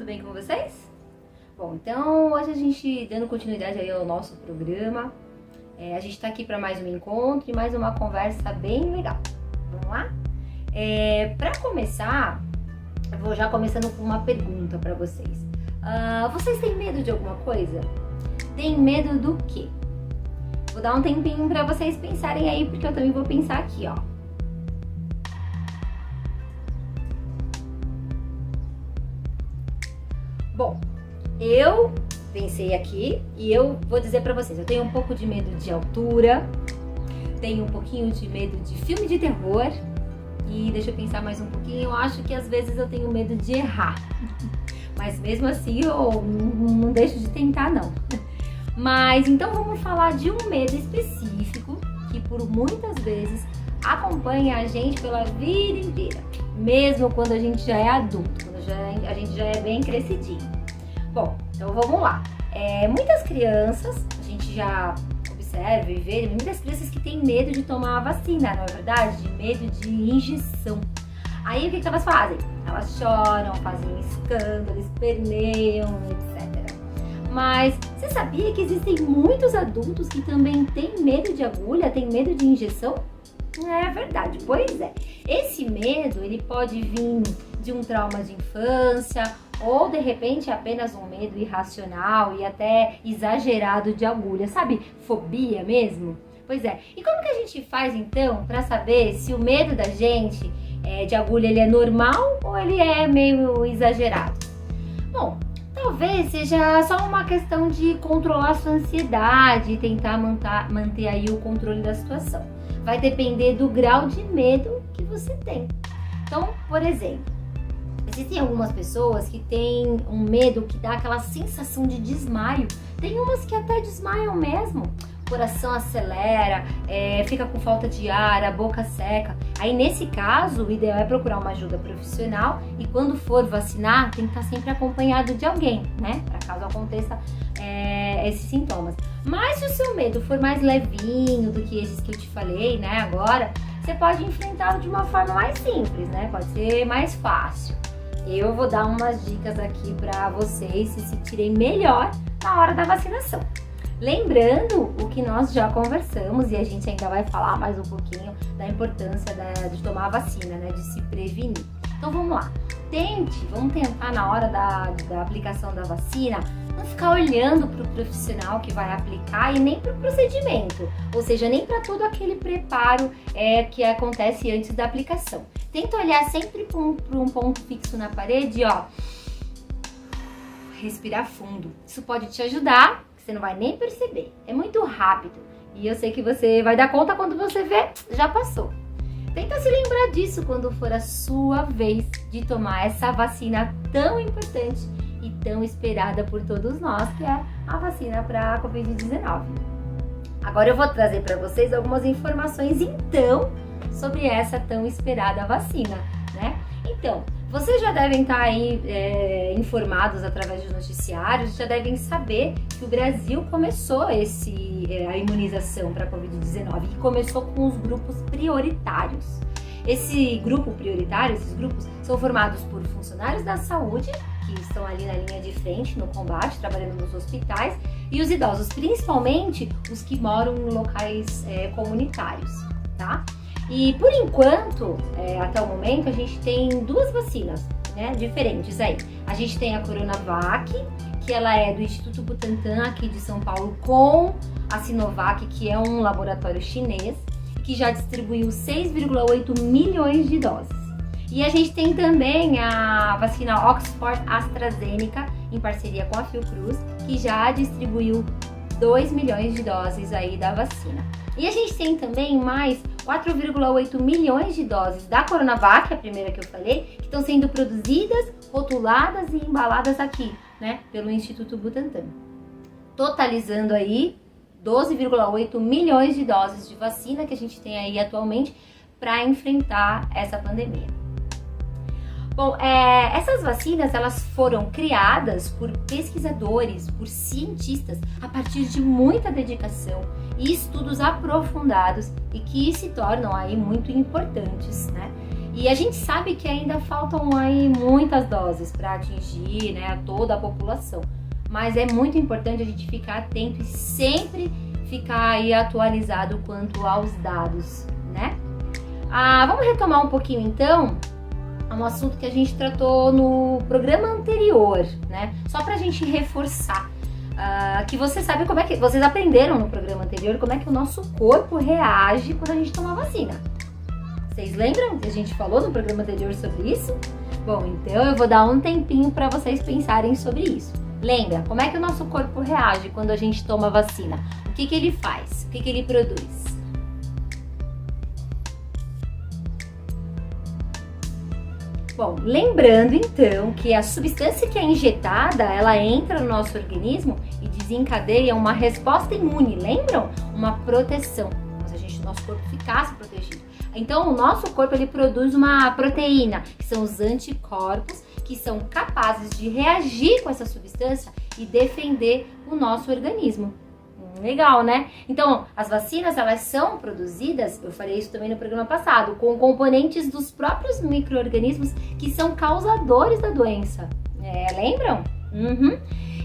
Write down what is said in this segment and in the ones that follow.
tudo bem com vocês? Bom, então hoje a gente dando continuidade aí ao nosso programa, a gente tá aqui para mais um encontro e mais uma conversa bem legal. Vamos lá? Para começar, eu vou já começando com uma pergunta para vocês. Vocês têm medo de alguma coisa? Tem medo do quê? Vou dar um tempinho para vocês pensarem aí, porque eu também vou pensar aqui, ó. Bom, eu pensei aqui e eu vou dizer pra vocês, eu tenho um pouco de medo de altura, tenho um pouquinho de medo de filme de terror e deixa eu pensar mais um pouquinho, eu acho que às vezes eu tenho medo de errar, mas mesmo assim eu não deixo de tentar não. Mas então vamos falar de um medo específico que por muitas vezes acompanha a gente pela vida inteira, mesmo quando a gente já é adulto, quando a gente já é bem crescidinho. Bom, então vamos lá. Muitas crianças, a gente já observa e vê, muitas crianças que têm medo de tomar a vacina, não é verdade? De medo de injeção. Aí o que elas fazem? Elas choram, fazem escândalo, esperneiam, etc. Mas você sabia que existem muitos adultos que também têm medo de agulha, têm medo de injeção? É verdade, pois é. Esse medo, ele pode vir de um trauma de infância ou de repente apenas um medo irracional e até exagerado de agulha, sabe? Fobia mesmo? Pois é. E como que a gente faz então para saber se o medo da gente de agulha ele é normal ou ele é meio exagerado? Bom, talvez seja só uma questão de controlar sua ansiedade e tentar manter aí o controle da situação. Vai depender do grau de medo que você tem. Então, por exemplo, existem algumas pessoas que têm um medo que dá aquela sensação de desmaio. Tem umas que até desmaiam mesmo. O coração acelera, fica com falta de ar, a boca seca. Aí nesse caso, o ideal é procurar uma ajuda profissional e quando for vacinar, tem que estar sempre acompanhado de alguém, né? Para caso aconteça esses sintomas. Mas se o seu medo for mais levinho do que esses que eu te falei, né, agora, você pode enfrentá-lo de uma forma mais simples, né? Pode ser mais fácil. Eu vou dar umas dicas aqui para vocês se sentirem melhor na hora da vacinação. Lembrando o que nós já conversamos e a gente ainda vai falar mais um pouquinho da importância de tomar a vacina, né? De se prevenir. Então vamos lá. Vamos tentar na hora da aplicação da vacina não ficar olhando para o profissional que vai aplicar e nem para o procedimento, ou seja, nem para todo aquele preparo que acontece antes da aplicação. Tenta olhar sempre para um ponto fixo na parede, ó. Respirar fundo. Isso pode te ajudar, você não vai nem perceber. É muito rápido e eu sei que você vai dar conta quando você vê, já passou. Tenta se lembrar disso quando for a sua vez de tomar essa vacina tão importante e tão esperada por todos nós, que é a vacina para a Covid-19. Agora eu vou trazer para vocês algumas informações, então, sobre essa tão esperada vacina, né? Então, vocês já devem estar aí informados através dos noticiários, já devem saber que o Brasil começou a imunização para a Covid-19 e começou com os grupos prioritários. Esse grupo prioritário, esses grupos são formados por funcionários da saúde, que estão ali na linha de frente no combate, trabalhando nos hospitais, e os idosos, principalmente os que moram em locais comunitários, tá? E por enquanto, até o momento, a gente tem duas vacinas, né, diferentes aí. A gente tem a Coronavac, que ela é do Instituto Butantan aqui de São Paulo, com a Sinovac, que é um laboratório chinês, que já distribuiu 6,8 milhões de doses. E a gente tem também a vacina Oxford AstraZeneca, em parceria com a Fiocruz, que já distribuiu 2 milhões de doses aí da vacina. E a gente tem também mais 4,8 milhões de doses da Coronavac, a primeira que eu falei, que estão sendo produzidas, rotuladas e embaladas aqui, né, pelo Instituto Butantan. Totalizando aí 12,8 milhões de doses de vacina que a gente tem aí atualmente para enfrentar essa pandemia. Bom, essas vacinas elas foram criadas por pesquisadores, por cientistas, a partir de muita dedicação e estudos aprofundados e que se tornam aí muito importantes, né? E a gente sabe que ainda faltam aí muitas doses para atingir, né, toda a população. Mas é muito importante a gente ficar atento e sempre ficar aí atualizado quanto aos dados, né? Vamos retomar um pouquinho então um assunto que a gente tratou no programa anterior, né? Só pra gente reforçar que você sabe como é que vocês aprenderam no programa anterior como é que o nosso corpo reage quando a gente toma vacina. Vocês lembram que a gente falou no programa anterior sobre isso? Bom, então eu vou dar um tempinho para vocês pensarem sobre isso. Lembra, como é que o nosso corpo reage quando a gente toma vacina? O que ele faz? O que ele produz? Bom, lembrando então que a substância que é injetada, ela entra no nosso organismo e desencadeia uma resposta imune, lembram? Uma proteção, como se o nosso corpo ficasse protegido. Então, o nosso corpo ele produz uma proteína, que são os anticorpos, que são capazes de reagir com essa substância e defender o nosso organismo. Legal, né? Então, as vacinas, elas são produzidas, eu falei isso também no programa passado, com componentes dos próprios micro-organismos que são causadores da doença. Lembram?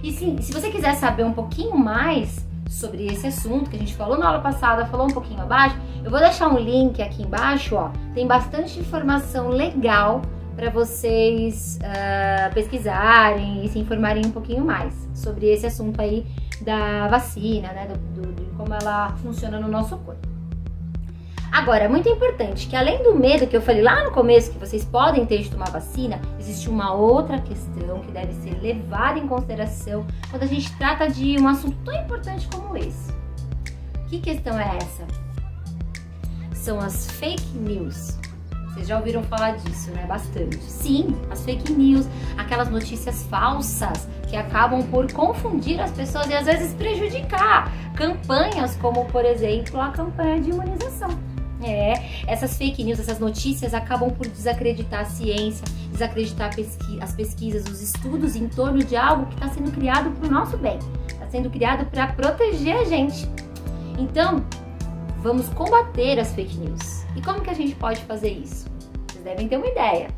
E se você quiser saber um pouquinho mais sobre esse assunto que a gente falou na aula passada, falou um pouquinho abaixo, eu vou deixar um link aqui embaixo, ó. Tem bastante informação legal para vocês pesquisarem e se informarem um pouquinho mais sobre esse assunto aí da vacina, né, de como ela funciona no nosso corpo. Agora, é muito importante que além do medo que eu falei lá no começo, que vocês podem ter de tomar vacina, existe uma outra questão que deve ser levada em consideração quando a gente trata de um assunto tão importante como esse. Que questão é essa? São as fake news. Vocês já ouviram falar disso, né? Bastante. Sim, as fake news, aquelas notícias falsas que acabam por confundir as pessoas e às vezes prejudicar campanhas como, por exemplo, a campanha de imunização. Essas fake news, essas notícias acabam por desacreditar a ciência, desacreditar as pesquisas, os estudos em torno de algo que está sendo criado para o nosso bem, está sendo criado para proteger a gente. Então, vamos combater as fake news. E como que a gente pode fazer isso? Vocês devem ter uma ideia.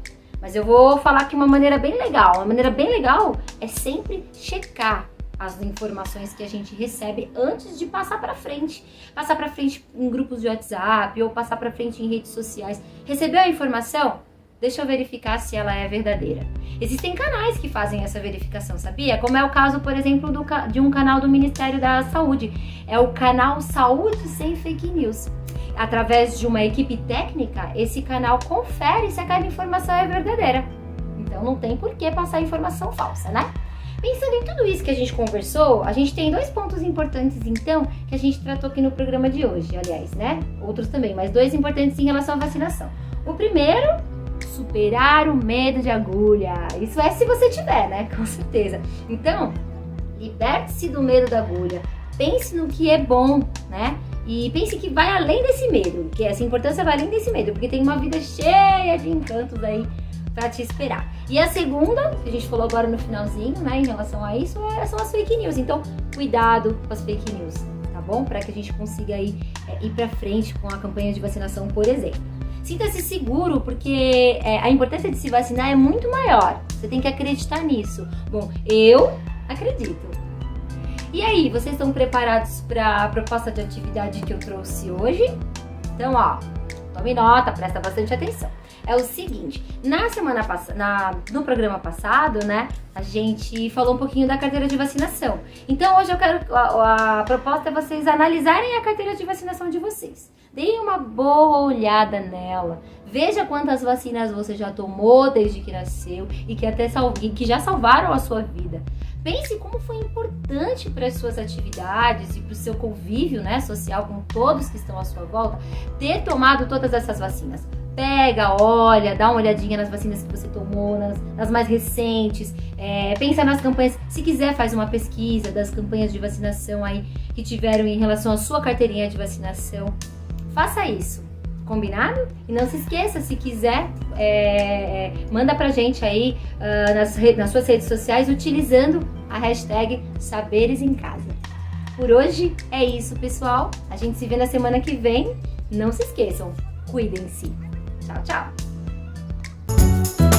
Mas eu vou falar aqui uma maneira bem legal. Uma maneira bem legal é sempre checar as informações que a gente recebe antes de passar para frente. Passar para frente em grupos de WhatsApp ou passar para frente em redes sociais. Recebeu a informação? Deixa eu verificar se ela é verdadeira. Existem canais que fazem essa verificação, sabia? Como é o caso, por exemplo, de um canal do Ministério da Saúde. É o canal Saúde Sem Fake News. Através de uma equipe técnica, esse canal confere se aquela informação é verdadeira. Então não tem por que passar informação falsa, né? Pensando em tudo isso que a gente conversou, a gente tem 2 pontos importantes, então, que a gente tratou aqui no programa de hoje, aliás, né? Outros também, mas 2 importantes em relação à vacinação. O primeiro, superar o medo de agulha. Isso é se você tiver, né? Com certeza. Então, liberte-se do medo da agulha. Pense no que é bom, né? E pense que vai além desse medo, que essa importância vai além desse medo, porque tem uma vida cheia de encantos aí pra te esperar. E a segunda, que a gente falou agora no finalzinho, né, em relação a isso, são as fake news. Então, cuidado com as fake news, tá bom? Para que a gente consiga aí, ir pra frente com a campanha de vacinação, por exemplo. Sinta-se seguro, porque a importância de se vacinar é muito maior. Você tem que acreditar nisso. Bom, eu acredito. E aí, vocês estão preparados para a proposta de atividade que eu trouxe hoje? Então, ó, tome nota, presta bastante atenção. É o seguinte, no programa passado, né, a gente falou um pouquinho da carteira de vacinação. Então, hoje a proposta é vocês analisarem a carteira de vacinação de vocês. Deem uma boa olhada nela. Veja quantas vacinas você já tomou desde que nasceu e que já salvaram a sua vida. Pense como foi importante para as suas atividades e para o seu convívio, né, social com todos que estão à sua volta, ter tomado todas essas vacinas. Pega, olha, dá uma olhadinha nas vacinas que você tomou, nas mais recentes, pensa nas campanhas, se quiser faz uma pesquisa das campanhas de vacinação aí que tiveram em relação à sua carteirinha de vacinação. Faça isso, combinado? E não se esqueça, se quiser, manda pra gente aí nas suas redes sociais utilizando a hashtag Saberes em Casa. Por hoje é isso, pessoal. A gente se vê na semana que vem. Não se esqueçam, cuidem-se. Tchau, tchau! Tchau!